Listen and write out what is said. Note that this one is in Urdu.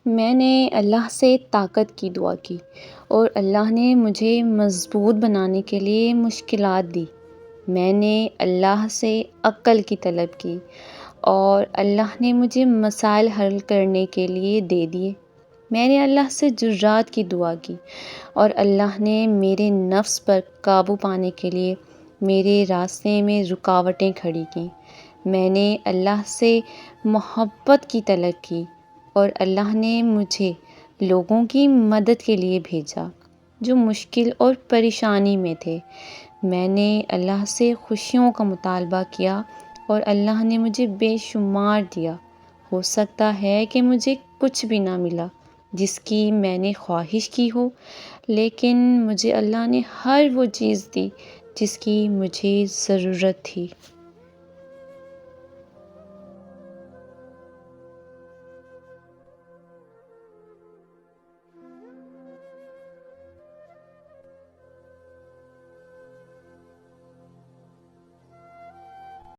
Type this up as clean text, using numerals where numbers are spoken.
میں نے اللہ سے طاقت کی دعا کی اور اللہ نے مجھے مضبوط بنانے کے لیے مشکلات دی۔ میں نے اللہ سے عقل کی طلب کی اور اللہ نے مجھے مسائل حل کرنے کے لیے دے دیے۔ میں نے اللہ سے جرات کی دعا کی اور اللہ نے میرے نفس پر قابو پانے کے لیے میرے راستے میں رکاوٹیں کھڑی کیں۔ میں نے اللہ سے محبت کی طلب کی اور اللہ نے مجھے لوگوں کی مدد کے لیے بھیجا جو مشکل اور پریشانی میں تھے۔ میں نے اللہ سے خوشیوں کا مطالبہ کیا اور اللہ نے مجھے بے شمار دیا۔ ہو سکتا ہے کہ مجھے کچھ بھی نہ ملا جس کی میں نے خواہش کی ہو، لیکن مجھے اللہ نے ہر وہ چیز دی جس کی مجھے ضرورت تھی۔